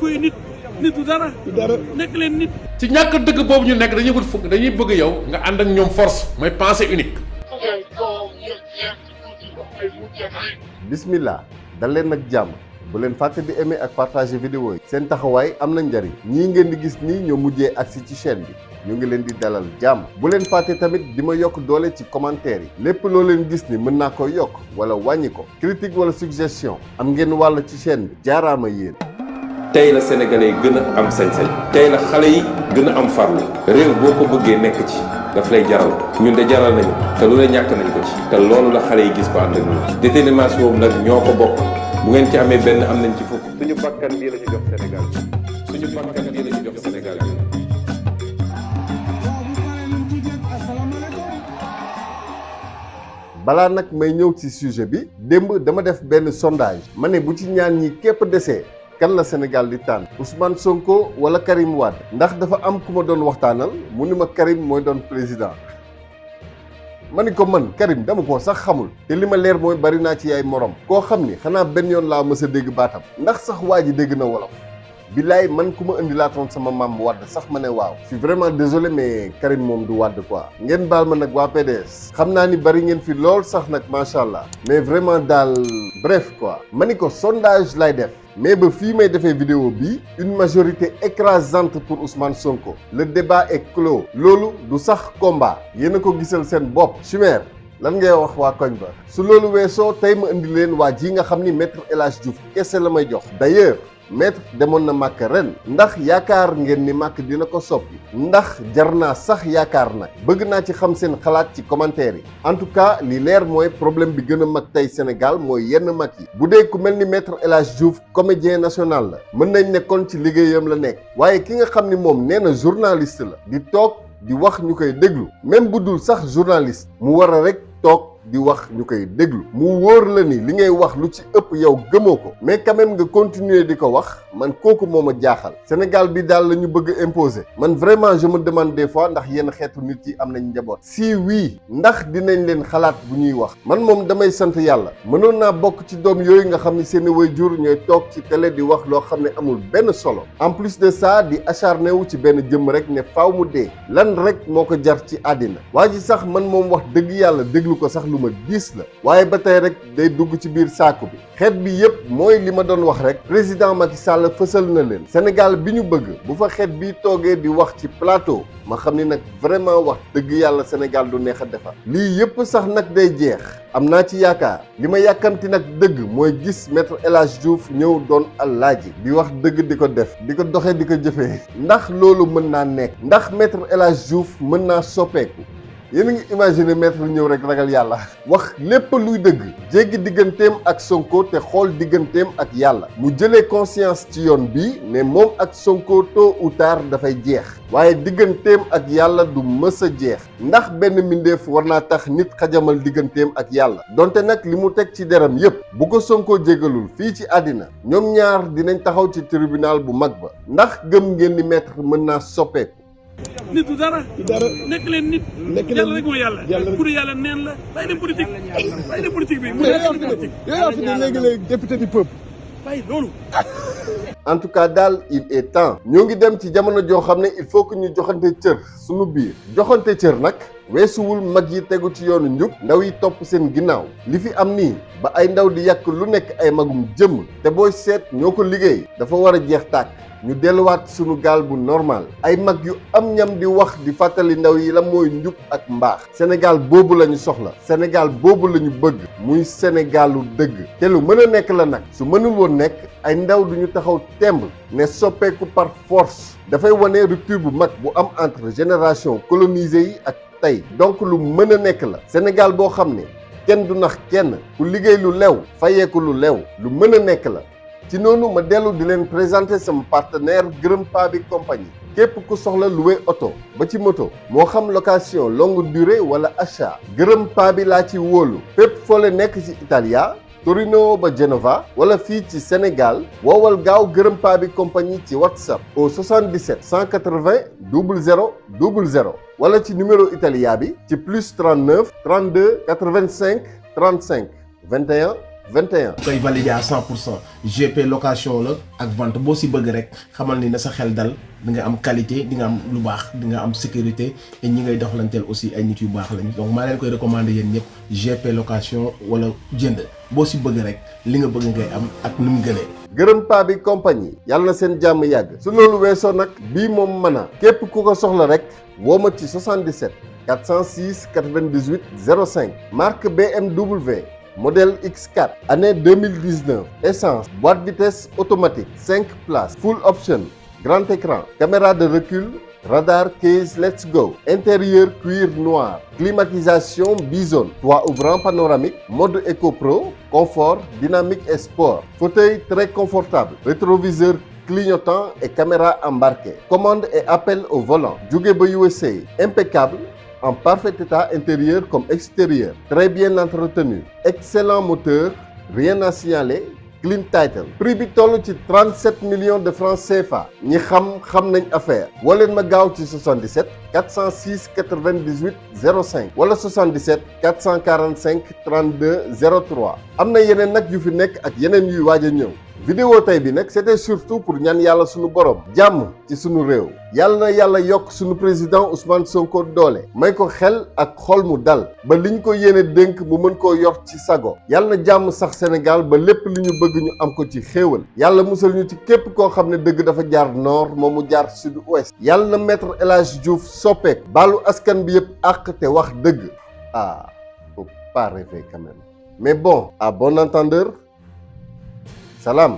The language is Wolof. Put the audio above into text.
fooy nit du dara nekk leen nit. ci ñàkk dëgg boobu ñu nekk dañuy wut fukk dañuy bëgg yow nga ànd ak ñoom force mooy pensée unique. bismillah dal leen nag jàmm bu leen fàtte di aimer ak partager vidéo yi seen taxawaay am na njariñ ñii ngeen di gis nii ñoo mujjee agsi ci chaîne bi ñu ngi leen di dalal jàmm bu leen fàtte tamit di ma yokk doole ci commentaire yi lépp loo leen gis ni mën naa ko yokk wala wàññi ko critique wala suggestion am ngeen wàll ci chaîne bi jaaraama yéen. tey la sénégalais yi gën a am sañ-sañ tey la xale yi gën a am farlu réew boo ko bëggee nekk ci daf lay jaral ñun de jaral nañu te lu ne ñàkk nañ ko ci te loolu la xale yi gis ko ànd ak ñun détermination boobu nag ñoo ko bokk bu ngeen ci amee benn am nañ ci fukk suñu bakkan bii la ñu jox Sénégal suñu bakkan bii la ñu jox Sénégal bi. balaa nag may ñëw ci sujet bi démb dama def benn sondage ma ne bu ci ñaan ñi képp desee kan la Sénégal di tànn Ousmane Sonko wala Karim Wade ndax dafa am ku ma doon waxtaanal mu ni ma Karim mooy doon président ma ni ko man Karim dama ko sax xamul te li ma leer mooy bari naa ci ay morom koo xam ni xanaa benn yoon laa mës a dégg baatam ndax sax waa ji dégg na wolof billaay man ku ma indi laatoon sama maam Wade sax ma ne waaw je suis vraiment désolé mais Karim moom du Wade quoi ngeen baal ma nag waa PDS xam naa ni bari ngeen fi lool sax nag macha allah mais vraiment daal bref quoi ma ni ko sondage lay def mais ba fii may defee vidéo bi une majorité écrasante pour Ousmane Sonko le débat est clos loolu du sax combat yéen a ko gisal seen bopp Chimère lan ngay wax waa koñ ba su loolu weesoo tey ma indi leen waa ji nga xam ni maître El Hadj Diouf kese la may jox d'ailleurs maître demoon na màkk ren ndax yaakaar ngeen ni màkk dina ko soppi ndax jar naa sax yaakaar nag bëgg naa ci xam seen xalaat ci commentaire yi en tout cas li leer mooy problème bi gën a mag tey Sénégal mooy yenn mag yi bu dee ku mel ni maître El Hadj Diouf comédien national la mën nañ nekkoon ci liggéeyam la nekk waaye ki nga xam ni moom nee na journaliste la di toog di wax ñu koy déglu même bu dul sax journaliste mu war a rek toog di wax ñu koy déglu mu wóor la ni li ngay wax lu ci ëpp yow gëmoo ko mais quand même nga continuer di ko wax man kooku moo ma jaaxal Sénégal bi daal la ñu bëgg imposer man vraiment je me demande des fois ndax yenn xeetu nit yi am nañ njaboot si oui ndax dinañ leen xalaat bu ñuy wax man moom damay sant yàlla mënoon naa bokk ci doom yooyu nga xam ni seeni waajur ñooy toog ci télé di wax loo xam ne amul benn solo en plus de ça di acharné wu ci benn jëmm rek ne faaw mu dee lan rek moo ko jar ci àddina waa ji sax man moom wax dëgg yàlla déglu ko sax lu ma gis la waaye ba tey rek day dugg ci biir saaku bi xeet bi yépp mooy li ma doon wax rek président Macky Sall fësal na leen Sénégal bi ñu bëgg bu fa xeet bi toogee di wax ci plateau ma xam ni nag vraiment wax dëgg yàlla Sénégal du neex a defar lii yépp sax nag day jeex am naa ci yaakaar li ma yàkkamti nag dëgg mooy gis maître El Hadj Diouf ñëw doon alaaji di wax dëgg di ko def di ko doxee di ko jëfee ndax loolu mën naa nekk ndax maître El Hadj Diouf mën naa soppeeku yéen a ngi imaginer maître ñëw rek ragal yàlla wax lépp luy dëgg jéggi digganteem ak Sonko te xool digganteem ak yàlla mu jëlee conscience ci yoon bi ne moom ak Sonko tôt ou tard dafay jeex waaye digganteem ak yàlla du mës a jeex ndax benn mbindeef war naa tax nit xajamal digganteem ak yàlla donte nag li mu teg ci deram yépp bu ko Sonko jégalul fii ci àddina ñoom ñaar dinañ taxaw ci tribunal bu mag ba ndax gëm ngeen ni maître mën naa soppeeku nit du dara nekk leen nit yàlla rek mooy yàlla pour yàlla neen la bàyyi leen politique bàyyi leen politique bi mu politique yow fi ne léegi député du peuple bàyyi loolu en tout cas daal il est temps ñoo ngi dem ci jamono joo xam ne il faut que ñu joxante cër suñu biir joxante cër nag weesuwul mag yi tegu ci yoonu njub ndaw yi topp seen ginnaaw li fi am nii ba ay ndaw di yàq lu nekk ay magum jëmm te booy seet ñoo ko liggéey dafa war a jeex tàkk ñu delluwaat sunu gaal bu normal ay mag yu am ñam di wax di fàttali ndaw yi la mooy njub ak mbaax Sénégal boobu la ñu soxla Sénégal boobu la ñu bëgg muy Sénégalu dëgg te lu mën a nekk la nag su mënul woon nekk ay ndaw duñu taxaw temb ne soppeeku par force dafay wane rupture bu mag bu am entre génération colonisée yi ak tey donc lu mën a nekk la Sénégal boo xam ne kenn du nax kenn ku liggéey lu lew fayeeku lu lew lu mën a nekk la ci noonu ma dellu di leen présenter sama partenaire Gërëm Paa bi compagnie képp ku soxla louer oto ba ci moto moo xam location longue durée wala achat Gërëm Paa bi laa ci wóolu fépp foo leen nekk ci Italia Torino ba Genova wala fii ci Sénégal woowal gaaw Gërëm Paa bi compagnie ci WhatsApp au 77 180 00 00 wala ci numéro Italia bi ci plus 39 32 85 35 21 21. koy valider à 100%. GP location la ak vente boo si bëgg rek xamal ni na sa xel dal di nga am qualité di nga am lu baax di nga am sécurité et ñi ngay doxalanteel aussi ay nit yu baax lañ donc maa leen koy recommander yéen ñëpp GP location wala jënd boo si bëgg rek li nga bëgg ngay am ak nu mu gënee. gërëm paa bi compagnie yàlla na seen jàmm yàgg su loolu weesoo nag bii moom mën a képp ku ko soxla rek woo ma ci 77 406 98 05 marque BMW modèle X4 année 2019 essence boîte vitesse automatique 5 places full option grand écran caméra de recul radar case let's go intérieur cuir noir climatisation bisone toit ouvrant panoramique mode Eco Pro confort dynamique et sport fauteuil très confortable rétroviseur clignotant et caméra embarquée commande et appel au volant jóge ba USA impeccable en parfait état intérieur comme extérieur très bien entretenu excellent moteur rien à signaler clean title prix bi toll ci 37 millions de francs CFA ñi xam nañ affaire woo leen ma gaaw ci 77 406 98 05 wala 77 445 32 03 am na yeneen nag yu fi nekk ak yeneen yuy waaj a ñëw. vidéo tey bi nag c'était surtout pour ñaan yàlla sunu borom jàmm ci sunu réew yàlla na yàlla yokk sunu président Ousmane Sonko doole may ko xel ak xol mu dal ba liñ ko yéene dénk mu mën koo yor ci sago yàlla na jàmm sax Sénégal ba lépp li ñu bëgg ñu am ko ci xéewal yàlla musal ñu ci képp koo xam ne dëgg dafa jaar nord moom mu jaar sud ouest yàlla na maître El Hadji Diouf soppeeku baalu askan bi yëpp àq te wax dëgg faut pas rêver quand même mais bon à bon entendeur Salam.